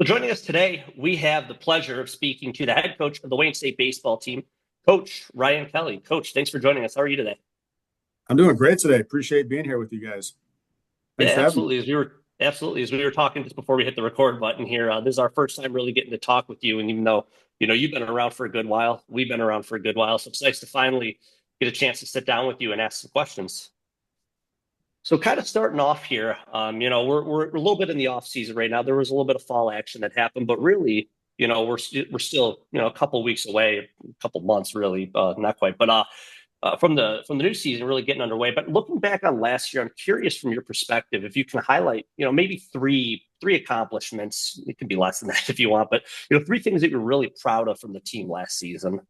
Well, joining us today, we have the pleasure of speaking to the head coach of the Wayne State baseball team, Coach Ryan Kelley. Coach, thanks for joining us. How are you today? I'm doing great today. Appreciate being here with you guys. Yeah, Thanks for having me. absolutely as we were talking just before we hit the record button here. This is our first time really getting to talk with you, and even though you've been around for a good while, we've been around for a good while, so it's nice to finally get a chance to sit down with you and ask some questions. So kind of starting off here, we're a little bit in the off season right now. There was a little bit of fall action that happened, but really, we're still a couple weeks away, a couple months really, not quite, but from the new season really getting underway. But looking back on last year, I'm curious from your perspective if you can highlight, maybe three accomplishments. It can be less than that if you want, but three things that you're really proud of from the team last season.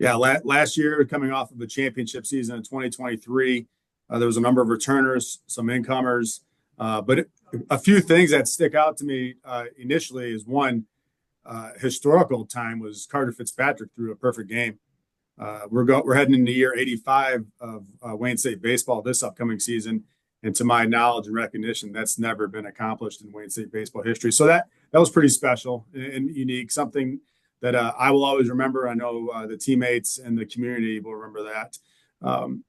Yeah, last year, coming off of a championship season in 2023, there was a number of returners, some incomers, but a few things that stick out to me initially is one, historical time was Carter Fitzpatrick threw a perfect game. We're heading into year 85 of Wayne State baseball this upcoming season, and to my knowledge and recognition, that's never been accomplished in Wayne State baseball history. So that was pretty special and unique, something that I will always remember. I know the teammates and the community will remember that. Um,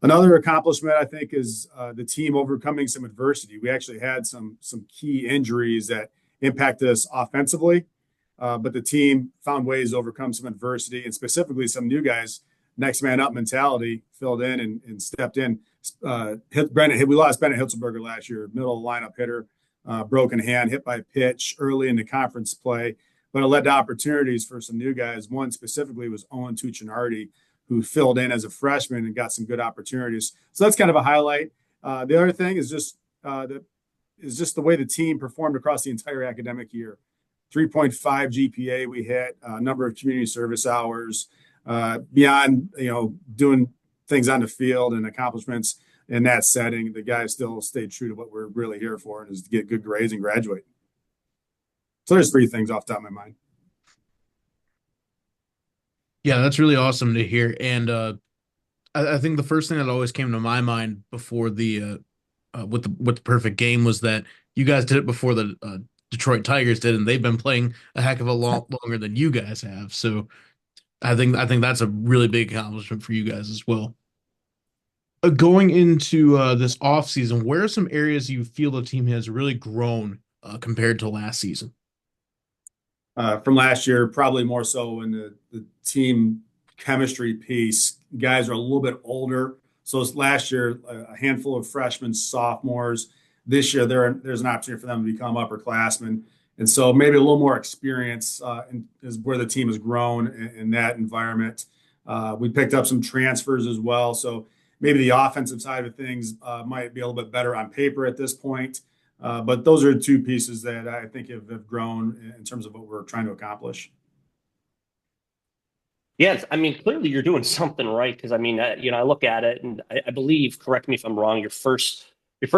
Another accomplishment, I think, is the team overcoming some adversity. We actually had some key injuries that impacted us offensively, but the team found ways to overcome some adversity, and specifically some new guys, next man up mentality, filled in and stepped in. We lost Bennett Hitzelberger last year, middle lineup hitter, broken hand, hit by pitch early in the conference play, but it led to opportunities for some new guys. One specifically was Owen Tuccinardi, who filled in as a freshman and got some good opportunities. So that's kind of a highlight. The other thing is just the way the team performed across the entire academic year. 3.5 GPA we hit, a number of community service hours, beyond doing things on the field and accomplishments in that setting. The guys still stayed true to what we're really here for, and is to get good grades and graduate. So there's three things off the top of my mind. Yeah, that's really awesome to hear. And I think the first thing that always came to my mind before the with the perfect game was that you guys did it before the Detroit Tigers did, and they've been playing a heck of a lot longer than you guys have. So I think that's a really big accomplishment for you guys as well. Going into this off season, where are some areas you feel the team has really grown compared to last season? From last year, probably more so in the team chemistry piece. Guys are a little bit older. So last year, a handful of freshmen, sophomores. This year, there's an opportunity for them to become upperclassmen. And so maybe a little more experience is where the team has grown in that environment. We picked up some transfers as well. So maybe the offensive side of things might be a little bit better on paper at this point. But those are two pieces that I think have grown in terms of what we're trying to accomplish. Yes, I mean clearly you're doing something right because I mean I look at it and I believe, correct me if I'm wrong, your first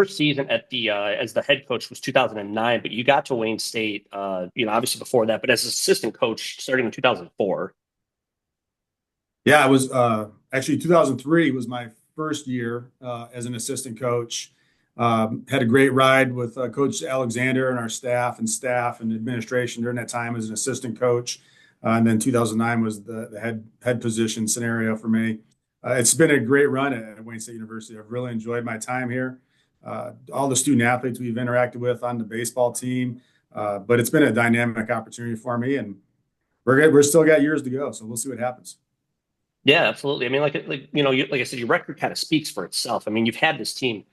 season at the as the head coach was 2009, but you got to Wayne State obviously before that, but as assistant coach starting in 2004. Yeah, I was actually 2003 was my first year as an assistant coach. Had a great ride with Coach Alexander and our staff and administration during that time as an assistant coach. And then 2009 was the head position scenario for me. It's been a great run at Wayne State University. I've really enjoyed my time here. All the student athletes we've interacted with on the baseball team, but it's been a dynamic opportunity for me, and we're still got years to go, so we'll see what happens. Yeah, absolutely. I mean, like I said, your record kind of speaks for itself. I mean, you've had this team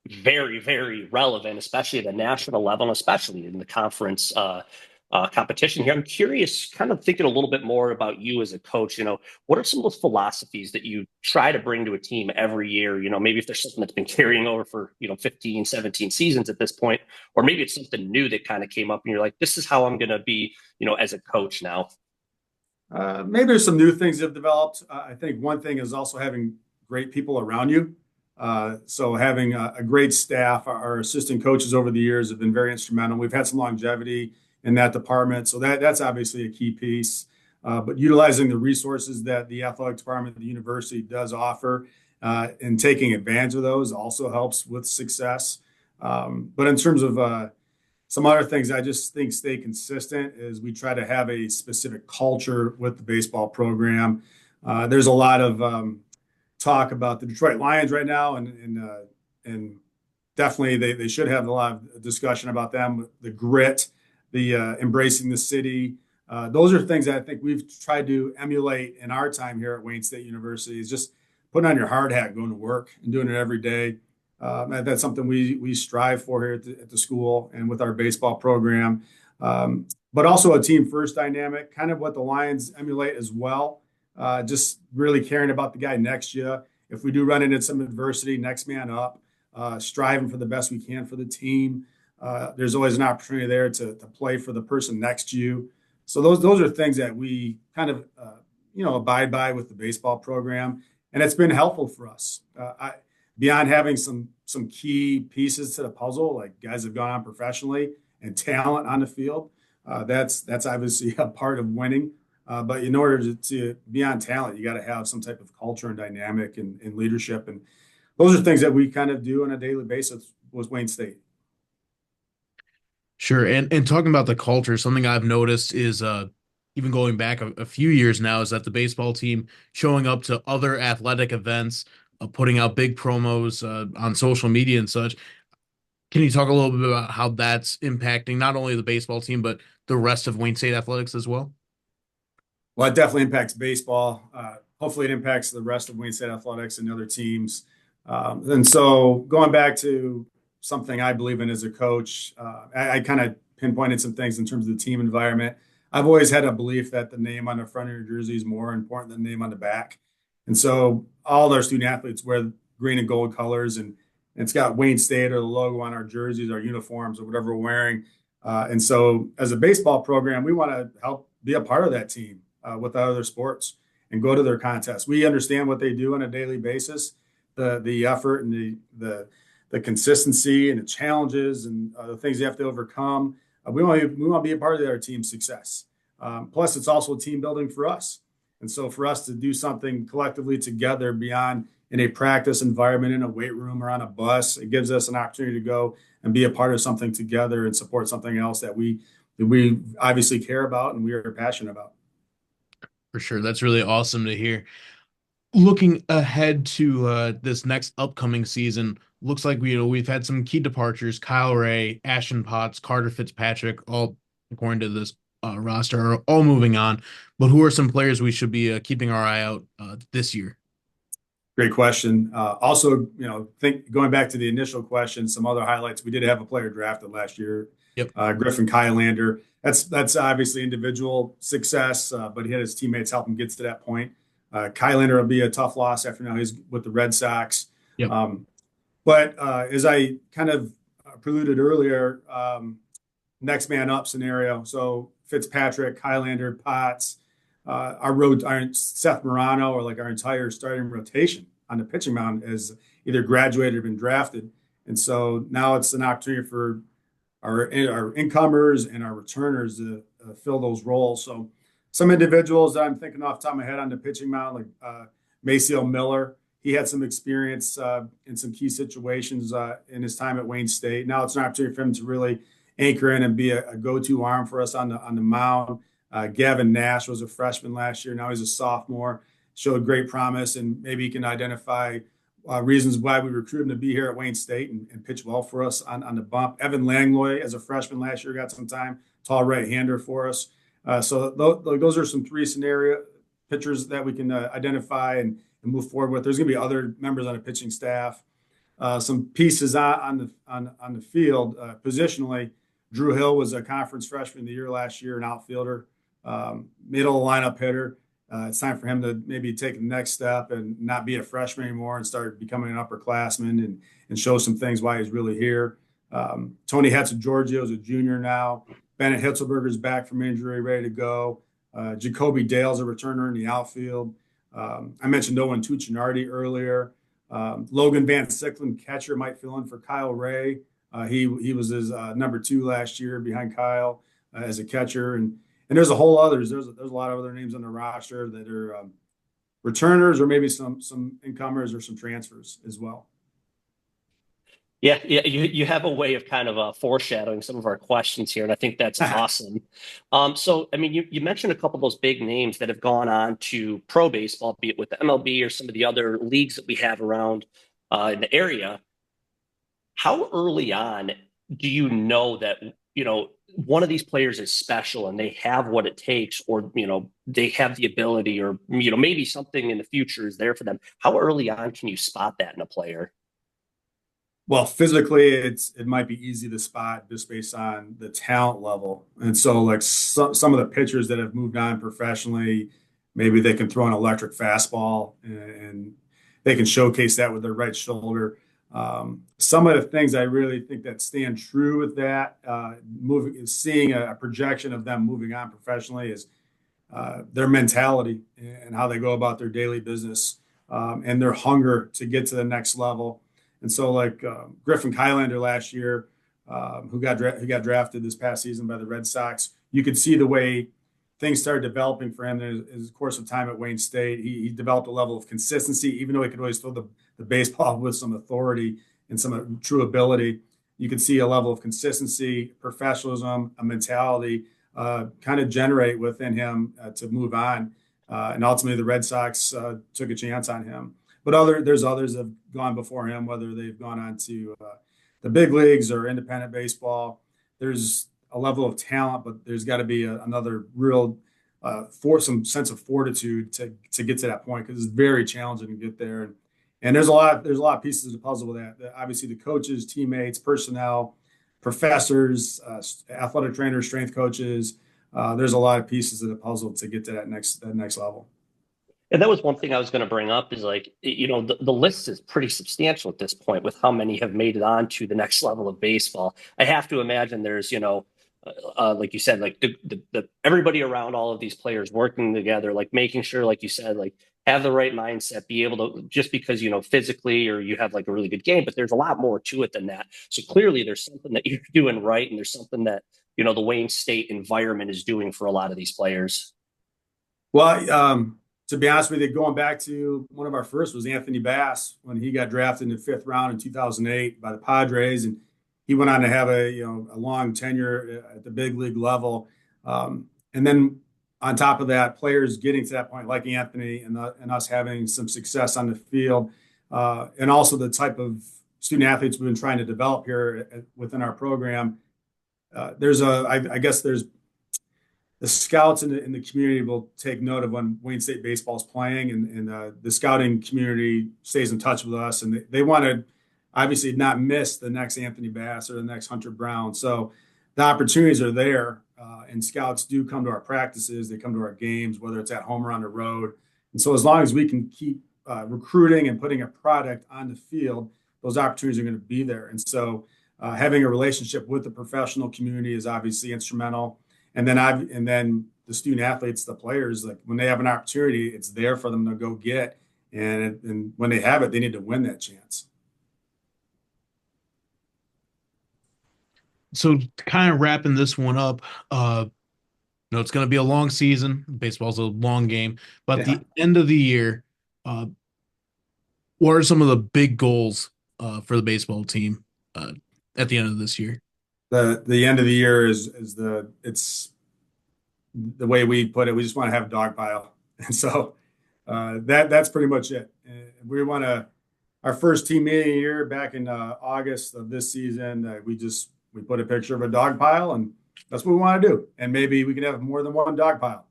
very, very relevant, especially at the national level, and especially in the conference competition here. I'm curious, kind of thinking a little bit more about you as a coach. What are some of those philosophies that you try to bring to a team every year? Maybe if there's something that's been carrying over for 15, 17 seasons at this point, or maybe it's something new that kind of came up and you're like, this is how I'm going to be, as a coach now. Maybe there's some new things that have developed. I think one thing is also having great people around you. So having a great staff, our assistant coaches over the years have been very instrumental. We've had some longevity in that department, so that's obviously a key piece. But utilizing the resources that the athletic department of the university does offer and taking advantage of those also helps with success. But in terms of Some other things I just think stay consistent is we try to have a specific culture with the baseball program. There's a lot of talk about the Detroit Lions right now, and definitely they should have a lot of discussion about them, the grit, the embracing the city. Those are things that I think we've tried to emulate in our time here at Wayne State University, is just putting on your hard hat, going to work and doing it every day. That's something we strive for here at the school and with our baseball program. But also a team first dynamic, kind of what the Lions emulate as well. Just really caring about the guy next to you. If we do run into some adversity, next man up, striving for the best we can for the team. There's always an opportunity there to play for the person next to you. So those are things that we kind of abide by with the baseball program, and it's been helpful for us. Beyond having some key pieces to the puzzle, like guys have gone on professionally and talent on the field, that's obviously a part of winning. But in order to be on talent, you got to have some type of culture and dynamic and leadership, and those are things that we kind of do on a daily basis with Wayne State. Sure. And talking about the culture, something I've noticed is even going back a few years now is that the baseball team showing up to other athletic events, putting out big promos on social media and such. Can you talk a little bit about how that's impacting not only the baseball team, but the rest of Wayne State athletics as well? Well, it definitely impacts baseball. Hopefully, it impacts the rest of Wayne State athletics and other teams. And so, going back to something I believe in as a coach, I kind of pinpointed some things in terms of the team environment. I've always had a belief that the name on the front of your jersey is more important than the name on the back. And so, all our student athletes wear green and gold colors, and it's got Wayne State or the logo on our jerseys, our uniforms, or whatever we're wearing. And so, as a baseball program, we want to help be a part of that team with other sports and go to their contests. We understand what they do on a daily basis, the effort and the consistency and the challenges and the things they have to overcome. We want to be a part of their team's success. Plus, it's also team building for us. And so for us to do something collectively together beyond in a practice environment, in a weight room or on a bus, it gives us an opportunity to go and be a part of something together and support something else that we obviously care about and we are passionate about. For sure. That's really awesome to hear. Looking ahead to this next upcoming season, looks like we've had some key departures. Kyle Ray, Ashton Potts, Carter Fitzpatrick, all according to this roster, are all moving on. But who are some players we should be keeping our eye out this year? Great question. Also, think going back to the initial question, some other highlights. We did have a player drafted last year, Yep. Griffin Kylander. That's obviously individual success, but he had his teammates help him get to that point. Kylander will be a tough loss after now he's with the Red Sox. Yep. But as I kind of preluded earlier, next man up scenario. So Fitzpatrick, Kylander, Potts, our Seth Morano, or like our entire starting rotation on the pitching mound is either graduated or been drafted. And so now it's an opportunity for our incomers and our returners to fill those roles. So some individuals that I'm thinking off the top of my head on the pitching mound, like Maciel Miller, he had some experience in some key situations in his time at Wayne State. Now it's an opportunity for him to really anchor in and be a go-to arm for us on the mound. Gavin Nash was a freshman last year. Now he's a sophomore. Showed great promise, and maybe he can identify reasons why we recruited him to be here at Wayne State and pitch well for us on the bump. Evan Langlois, as a freshman last year, got some time. Tall right-hander for us. So those are some three scenario pitchers that we can identify and move forward with. There's going to be other members on the pitching staff. Some pieces on the field positionally. Drew Hill was a conference freshman of the year last year, an outfielder, middle lineup hitter. It's time for him to maybe take the next step and not be a freshman anymore and start becoming an upperclassman and show some things why he's really here. Tony Hatzigiorgio is a junior now. Bennett Hitzelberger is back from injury, ready to go. Jacoby Dale's a returner in the outfield. I mentioned Owen Tuccinardi earlier. Logan Van Sicklen, catcher, might fill in for Kyle Ray. He was his number 2 last year behind Kyle as a catcher. And there's a whole others. There's a lot of other names on the roster that are returners or maybe some incomers or some transfers as well. Yeah, you have a way of kind of foreshadowing some of our questions here, and I think that's awesome. So, I mean, you mentioned a couple of those big names that have gone on to pro baseball, be it with the MLB or some of the other leagues that we have around in the area. How early on do you know that, one of these players is special and they have what it takes, or, they have the ability, or, maybe something in the future is there for them? How early on can you spot that in a player? Well, physically, it might be easy to spot just based on the talent level. And so, like some of the pitchers that have moved on professionally, maybe they can throw an electric fastball and they can showcase that with their right shoulder. Some of the things I really think that stand true with that, seeing a projection of them moving on professionally is their mentality and how they go about their daily business, and their hunger to get to the next level. And so, like Griffin Kylander last year, who got drafted this past season by the Red Sox, you could see the way things started developing for him in his course of time at Wayne State. He developed a level of consistency, even though he could always throw the baseball with some authority and some true ability. You could see a level of consistency, professionalism, a mentality kind of generate within him to move on. And ultimately, the Red Sox took a chance on him. But there's others that have gone before him, whether they've gone on to the big leagues or independent baseball. There's a level of talent, but there's got to be another real for some sense of fortitude to get to that point, because it's very challenging to get there. And there's a lot of pieces of the puzzle with that. Obviously, the coaches, teammates, personnel, professors, athletic trainers, strength coaches. There's a lot of pieces of the puzzle to get to that next level. And that was one thing I was going to bring up is like, the list is pretty substantial at this point with how many have made it on to the next level of baseball. I have to imagine there's, like you said, like the everybody around all of these players working together, like making sure, like you said, like have the right mindset, be able to, just because, physically, or you have like a really good game, but there's a lot more to it than that. So clearly there's something that you're doing right. And there's something that, the Wayne State environment is doing for a lot of these players. Well, to be honest with you, going back to one of our first was Anthony Bass when he got drafted in the fifth round in 2008 by the Padres, and he went on to have a long tenure at the big league level. And then on top of that, players getting to that point like Anthony and us having some success on the field, and also the type of student athletes we've been trying to develop here within our program. I guess there's the scouts in the community will take note of when Wayne State baseball is playing, and the scouting community stays in touch with us, and they want to obviously not miss the next Anthony Bass or the next Hunter Brown. So the opportunities are there, and scouts do come to our practices, they come to our games, whether it's at home or on the road. And so as long as we can keep recruiting and putting a product on the field, those opportunities are going to be there. And so having a relationship with the professional community is obviously instrumental. And then the student athletes, the players, like when they have an opportunity, it's there for them to go get. And when they have it, they need to win that chance. So kind of wrapping this one up, it's going to be a long season. Baseball's a long game, but at Yeah. the end of the year, uh, what are some of the big goals for the baseball team at the end of this year? The end of the year it's the way we put it. We just want to have a dog pile, and so that's pretty much it. We want to our first team meeting here back in August of this season. We put a picture of a dog pile, and that's what we want to do. And maybe we can have more than one dog pile.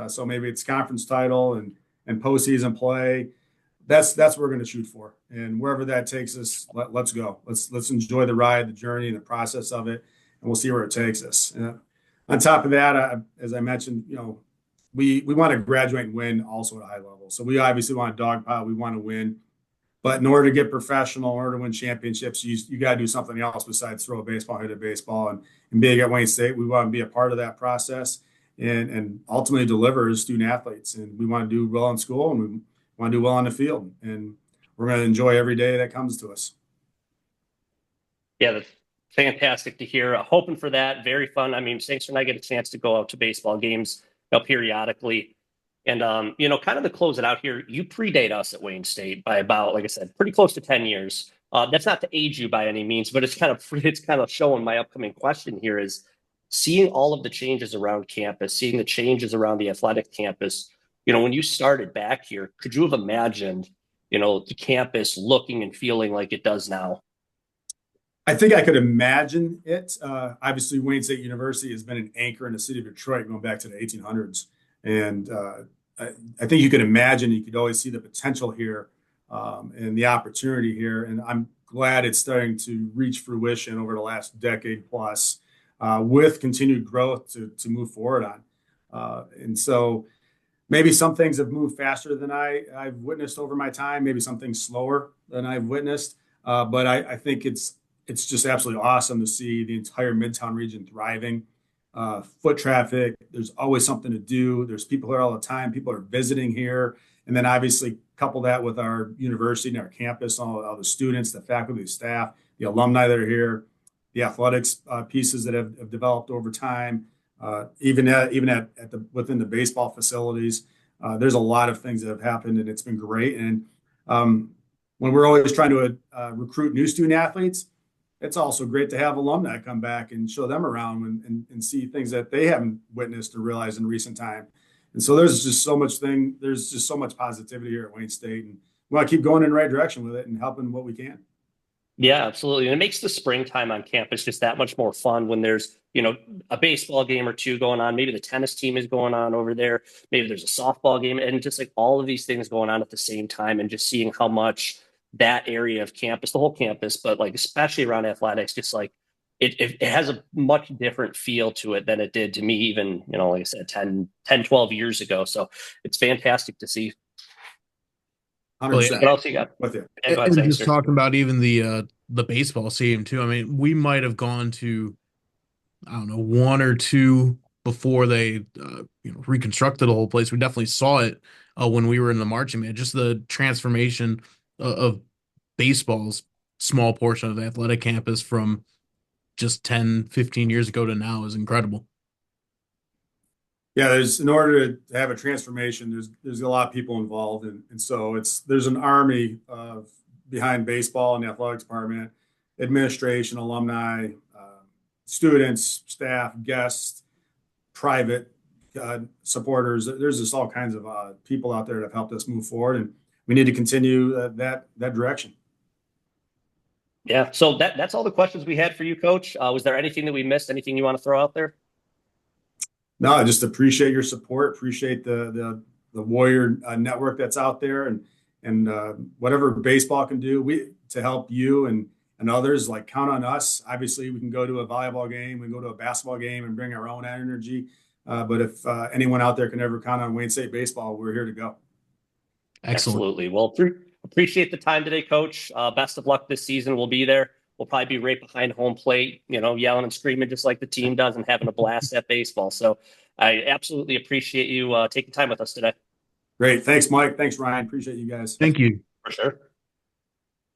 So maybe it's conference title and postseason play. That's what we're going to shoot for. And wherever that takes us, let's go. Let's enjoy the ride, the journey, and the process of it, and we'll see where it takes us. On top of that, as I mentioned, we want to graduate and win also at a high level. So we obviously want a dog pile. We want to win. But in order to get professional, in order to win championships, you got to do something else besides throw a baseball, hit a baseball. And being at Wayne State, we want to be a part of that process and ultimately deliver as student athletes. And we want to do well in school, and we want to do well on the field. And we're going to enjoy every day that comes to us. Yeah, that's fantastic to hear. Hoping for that. Very fun. I mean, thanks for I get a chance to go out to baseball games, periodically. And, kind of to close it out here, you predate us at Wayne State by about, like I said, pretty close to 10 years. That's not to age you by any means, but it's kind of showing my upcoming question here is seeing all of the changes around campus, seeing the changes around the athletic campus. When you started back here, could you have imagined, the campus looking and feeling like it does now? I think I could imagine it. Obviously, Wayne State University has been an anchor in the city of Detroit going back to the 1800s. And I think you could imagine, you could always see the potential here and the opportunity here. And I'm glad it's starting to reach fruition over the last decade plus with continued growth to move forward on. And so maybe some things have moved faster than I've witnessed over my time, maybe some things slower than I've witnessed. But I think it's just absolutely awesome to see the entire Midtown region thriving. Foot traffic, there's always something to do. There's people here all the time. People are visiting here. And then obviously couple that with our university and our campus, all the students, the faculty, the staff, the alumni that are here, the athletics pieces that have developed over time, even within the baseball facilities. There's a lot of things that have happened, and it's been great. And when we're always trying to recruit new student athletes, it's also great to have alumni come back and show them around and see things that they haven't witnessed or realized in recent time. And so there's just so much positivity here at Wayne State, and we want to keep going in the right direction with it and helping what we can. Yeah, absolutely. And it makes the springtime on campus just that much more fun when there's, a baseball game or two going on. Maybe the tennis team is going on over there. Maybe there's a softball game and just like all of these things going on at the same time and just seeing how much that area of campus, the whole campus, but like especially around athletics, just like it has a much different feel to it than it did to me even, like I said, 12 years ago. So it's fantastic to see. Well, yeah. 100% What else you got? with you. Yeah, go ahead, And just Sangster. talking about even the baseball stadium too. I mean, we might have gone to, I don't know, one or two before they reconstructed the whole place. We definitely saw it when we were in the marching band. Just the transformation of baseball's small portion of the athletic campus from just 10, 15 years ago to now is incredible. Yeah, in order to have a transformation, there's a lot of people involved, and so there's an army of behind baseball and the athletics department, administration, alumni, students, staff, guests, private supporters. There's just all kinds of people out there that have helped us move forward, and we need to continue that direction. Yeah. So that's all the questions we had for you, Coach. Was there anything that we missed? Anything you want to throw out there? No, I just appreciate your support. Appreciate the Warrior network that's out there, and whatever baseball can do to help you and others. Like count on us. Obviously, we can go to a volleyball game, we can go to a basketball game, and bring our own energy. But if anyone out there can ever count on Wayne State baseball, we're here to go. Excellent. Absolutely. Well, appreciate the time today, Coach. Best of luck this season. We'll be there. We'll probably be right behind home plate, yelling and screaming just like the team does and having a blast at baseball. So I absolutely appreciate you taking time with us today. Great. Thanks, Mike. Thanks, Ryan. Appreciate you guys. Thank you. For sure.